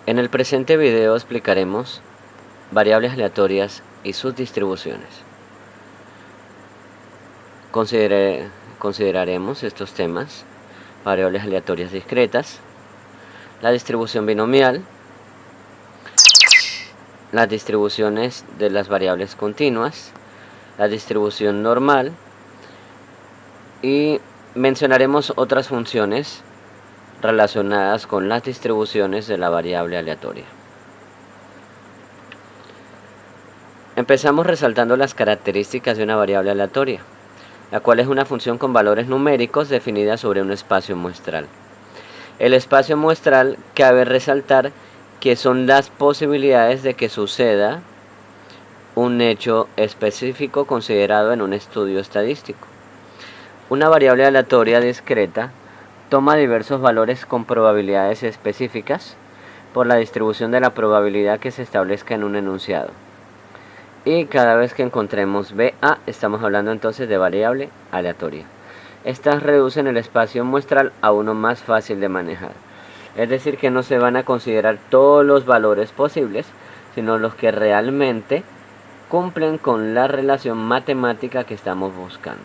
En el presente video explicaremos variables aleatorias y sus distribuciones. Consideraremos estos temas: variables aleatorias discretas, la distribución binomial, las distribuciones de las variables continuas, la distribución normal, y mencionaremos otras funciones relacionadas con las distribuciones de la variable aleatoria. Empezamos resaltando las características de una variable aleatoria, la cual es una función con valores numéricos definida sobre un espacio muestral. El espacio muestral cabe resaltar que son las posibilidades de que suceda un hecho específico considerado en un estudio estadístico. Una variable aleatoria discreta toma diversos valores con probabilidades específicas por la distribución de la probabilidad que se establezca en un enunciado. Y cada vez que encontremos BA, estamos hablando entonces de variable aleatoria. Estas reducen el espacio muestral a uno más fácil de manejar. Es decir, que no se van a considerar todos los valores posibles, sino los que realmente cumplen con la relación matemática que estamos buscando.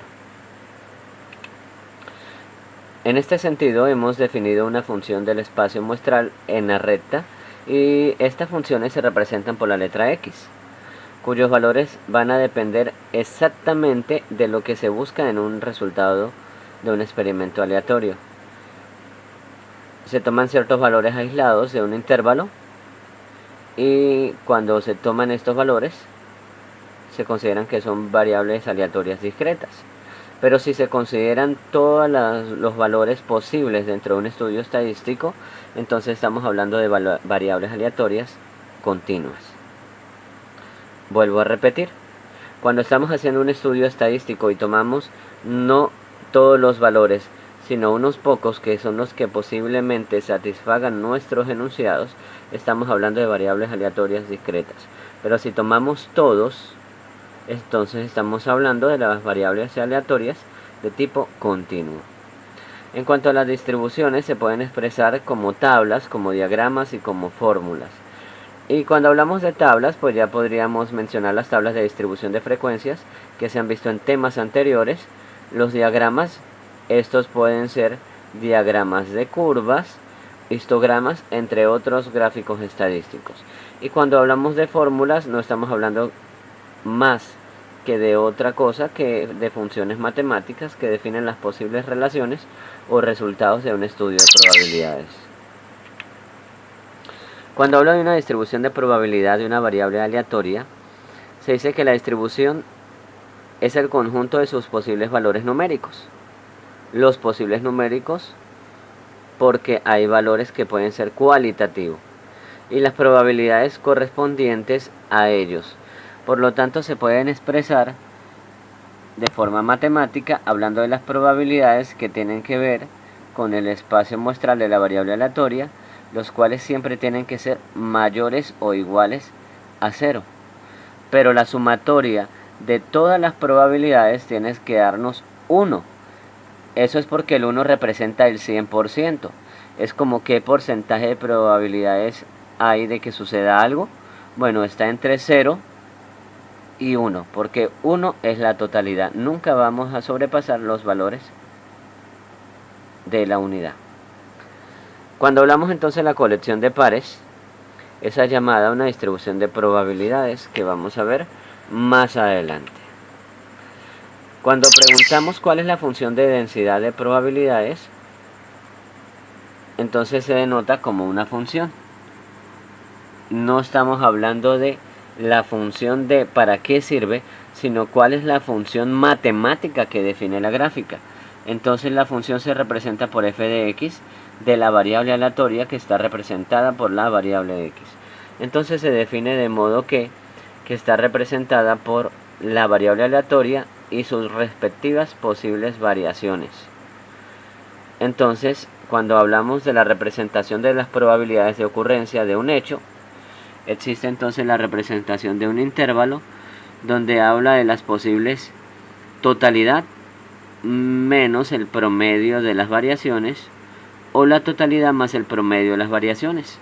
En este sentido, hemos definido una función del espacio muestral en la recta, y estas funciones se representan por la letra X, cuyos valores van a depender exactamente de lo que se busca en un resultado de un experimento aleatorio. Se toman ciertos valores aislados de un intervalo, y cuando se toman estos valores se consideran que son variables aleatorias discretas. Pero si se consideran todos los valores posibles dentro de un estudio estadístico, entonces estamos hablando de variables aleatorias continuas. Vuelvo a repetir: cuando estamos haciendo un estudio estadístico y tomamos no todos los valores, sino unos pocos que son los que posiblemente satisfagan nuestros enunciados, estamos hablando de variables aleatorias discretas. Pero si tomamos todos, entonces estamos hablando de las variables aleatorias de tipo continuo. En cuanto a las distribuciones, se pueden expresar como tablas, como diagramas y como fórmulas. Y cuando hablamos de tablas, pues ya podríamos mencionar las tablas de distribución de frecuencias que se han visto en temas anteriores. Los diagramas, estos pueden ser diagramas de curvas, histogramas, entre otros gráficos estadísticos. Y cuando hablamos de fórmulas, no estamos hablando más que de otra cosa que de funciones matemáticas que definen las posibles relaciones o resultados de un estudio de probabilidades. Cuando hablo de una distribución de probabilidad de una variable aleatoria, se dice que la distribución es el conjunto de sus posibles valores numéricos. Los posibles numéricos, porque hay valores que pueden ser cualitativos, y las probabilidades correspondientes a ellos. Por lo tanto, se pueden expresar de forma matemática hablando de las probabilidades que tienen que ver con el espacio muestral de la variable aleatoria, los cuales siempre tienen que ser mayores o iguales a 0. Pero la sumatoria de todas las probabilidades tiene que darnos 1. Eso es porque el 1 representa el 100%. Es como qué porcentaje de probabilidades hay de que suceda algo. Bueno, está entre 0 y 1, porque 1 es la totalidad. Nunca vamos a sobrepasar los valores de la unidad. Cuando hablamos entonces de la colección de pares, esa es llamada una distribución de probabilidades, que vamos a ver más adelante. Cuando preguntamos cuál es la función de densidad de probabilidades, entonces se denota como una función. No estamos hablando de la función de para qué sirve, sino cuál es la función matemática que define la gráfica. Entonces la función se representa por f de x de la variable aleatoria, que está representada por la variable x. Entonces se define de modo que está representada por la variable aleatoria y sus respectivas posibles variaciones. Entonces, cuando hablamos de la representación de las probabilidades de ocurrencia de un hecho, existe entonces la representación de un intervalo donde habla de las posibles totalidad menos el promedio de las variaciones, o la totalidad más el promedio de las variaciones.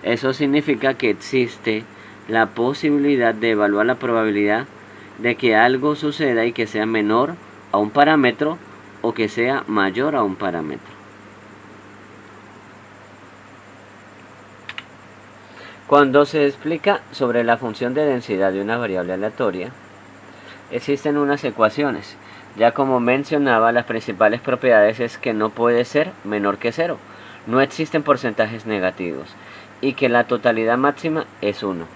Eso significa que existe la posibilidad de evaluar la probabilidad de que algo suceda y que sea menor a un parámetro o que sea mayor a un parámetro. Cuando se explica sobre la función de densidad de una variable aleatoria, existen unas ecuaciones. Ya como mencionaba, las principales propiedades es que no puede ser menor que 0, no existen porcentajes negativos y que la totalidad máxima es 1.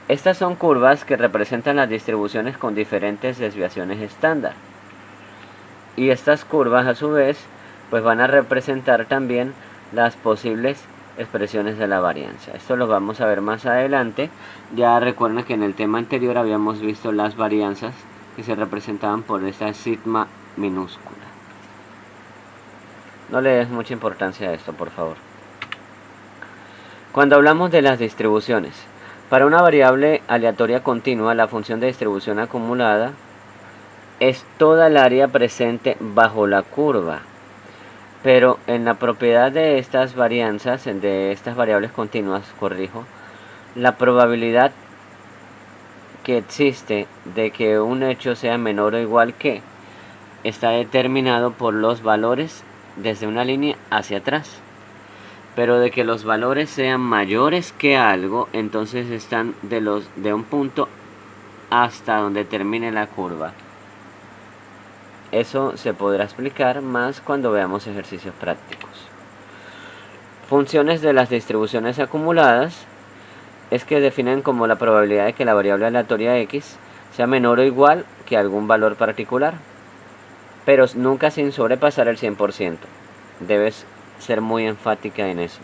Estas son curvas que representan las distribuciones con diferentes desviaciones estándar. Y estas curvas a su vez pues van a representar también las posibles expresiones de la varianza. Esto lo vamos a ver más adelante. Ya recuerden que en el tema anterior habíamos visto las varianzas que se representaban por esta sigma minúscula. No le des mucha importancia a esto, por favor. Cuando hablamos de las distribuciones, para una variable aleatoria continua, la función de distribución acumulada es toda el área presente bajo la curva. Pero en la propiedad de estas varianzas, de estas variables continuas, la probabilidad que existe de que un hecho sea menor o igual que está determinado por los valores desde una línea hacia atrás. Pero de que los valores sean mayores que algo, entonces están de un punto hasta donde termine la curva. Eso se podrá explicar más cuando veamos ejercicios prácticos. Funciones de las distribuciones acumuladas es que definen como la probabilidad de que la variable aleatoria x sea menor o igual que algún valor particular, pero nunca sin sobrepasar el 100%. Debes ser muy enfática en eso.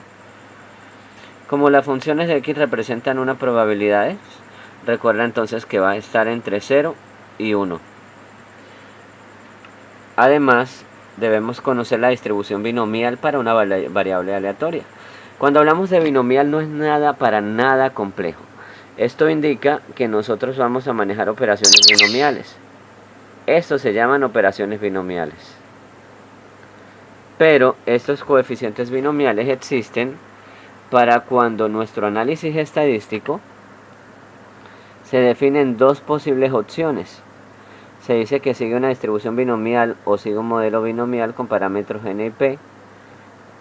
Como las funciones de x representan una probabilidad, recuerda entonces que va a estar entre 0 y 1. Además, debemos conocer la distribución binomial para una variable aleatoria. Cuando hablamos de binomial no es nada para nada complejo. Esto indica que nosotros vamos a manejar operaciones binomiales. Estos se llaman operaciones binomiales. Pero estos coeficientes binomiales existen para cuando nuestro análisis estadístico se definen dos posibles opciones. Se dice que sigue una distribución binomial o sigue un modelo binomial con parámetros n y p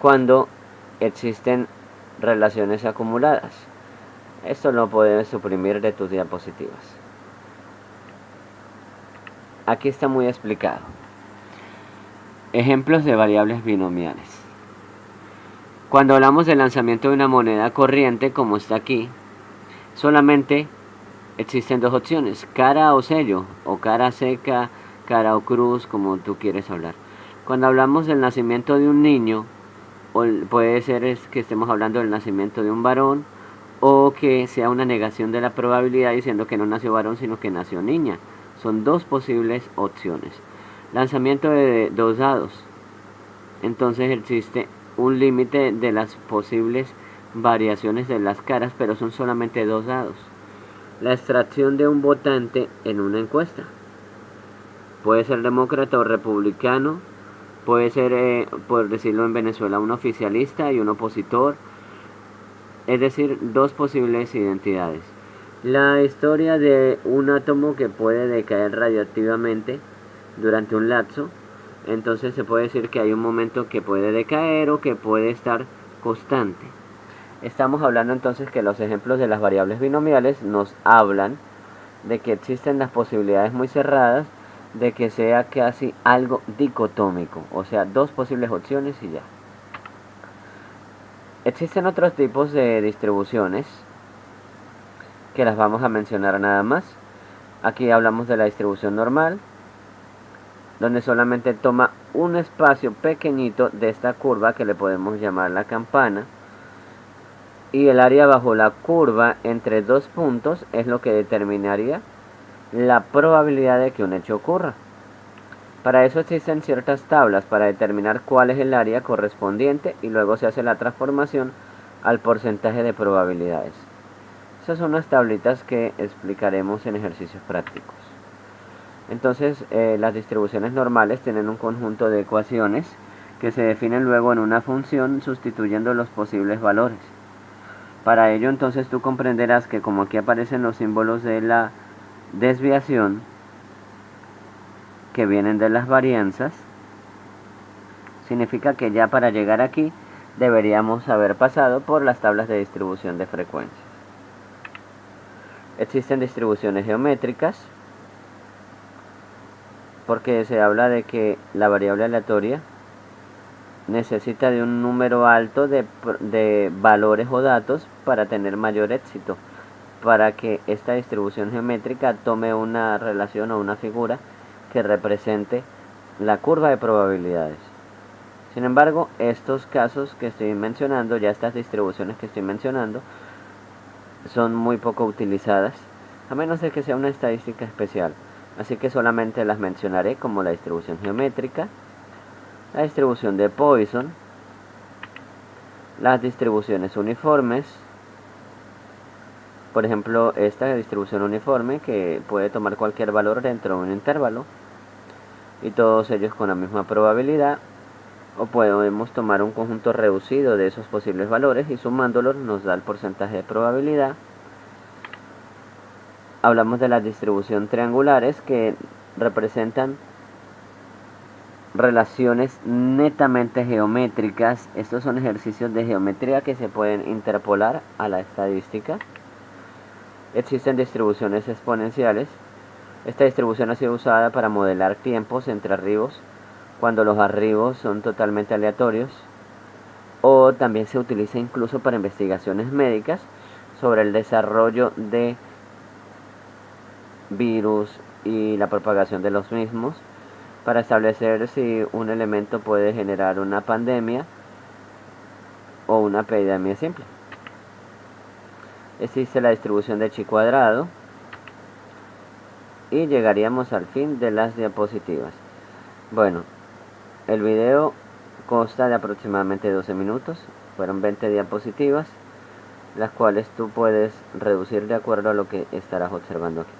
cuando existen relaciones acumuladas. Esto lo puedes suprimir de tus diapositivas. Aquí está muy explicado. Ejemplos de variables binomiales. Cuando hablamos del lanzamiento de una moneda corriente, como está aquí, solamente existen dos opciones, cara o sello, o cara seca, cara o cruz, como tú quieres hablar. Cuando hablamos del nacimiento de un niño, puede ser que estemos hablando del nacimiento de un varón, o que sea una negación de la probabilidad diciendo que no nació varón, sino que nació niña. Son dos posibles opciones. Lanzamiento de dos dados. Entonces existe un límite de las posibles variaciones de las caras, pero son solamente dos dados. La extracción de un votante en una encuesta. Puede ser demócrata o republicano. Puede ser, por decirlo en Venezuela, un oficialista y un opositor. Es decir, dos posibles identidades. La historia de un átomo que puede decaer radioactivamente durante un lapso. Entonces se puede decir que hay un momento que puede decaer o que puede estar constante. Estamos hablando entonces que los ejemplos de las variables binomiales nos hablan de que existen las posibilidades muy cerradas de que sea casi algo dicotómico, o sea, dos posibles opciones y ya. Existen otros tipos de distribuciones que las vamos a mencionar nada más. Aquí hablamos de la distribución normal, donde solamente toma un espacio pequeñito de esta curva que le podemos llamar la campana, y el área bajo la curva entre dos puntos es lo que determinaría la probabilidad de que un hecho ocurra. Para eso existen ciertas tablas para determinar cuál es el área correspondiente y luego se hace la transformación al porcentaje de probabilidades. Esas son las tablitas que explicaremos en ejercicios prácticos. Entonces, las distribuciones normales tienen un conjunto de ecuaciones que se definen luego en una función sustituyendo los posibles valores. Para ello entonces tú comprenderás que como aquí aparecen los símbolos de la desviación que vienen de las varianzas, significa que ya para llegar aquí deberíamos haber pasado por las tablas de distribución de frecuencias. Existen distribuciones geométricas porque se habla de que la variable aleatoria necesita de un número alto de valores o datos para tener mayor éxito, para que esta distribución geométrica tome una relación o una figura que represente la curva de probabilidades. Sin embargo, estos casos que estoy mencionando, ya estas distribuciones que estoy mencionando, son muy poco utilizadas, a menos de que sea una estadística especial. Así que solamente las mencionaré, como la distribución geométrica, la distribución de Poisson, las distribuciones uniformes, por ejemplo esta distribución uniforme que puede tomar cualquier valor dentro de un intervalo y todos ellos con la misma probabilidad, o podemos tomar un conjunto reducido de esos posibles valores y sumándolos nos da el porcentaje de probabilidad. Hablamos de las distribuciones triangulares que representan relaciones netamente geométricas. Estos son ejercicios de geometría que se pueden interpolar a la estadística. Existen distribuciones exponenciales. Esta distribución ha sido usada para modelar tiempos entre arribos cuando los arribos son totalmente aleatorios, o también se utiliza incluso para investigaciones médicas sobre el desarrollo de virus y la propagación de los mismos, para establecer si un elemento puede generar una pandemia o una epidemia simple. Existe la distribución de chi cuadrado y llegaríamos al fin de las diapositivas. Bueno, el video consta de aproximadamente 12 minutos, fueron 20 diapositivas, las cuales tú puedes reducir de acuerdo a lo que estarás observando aquí.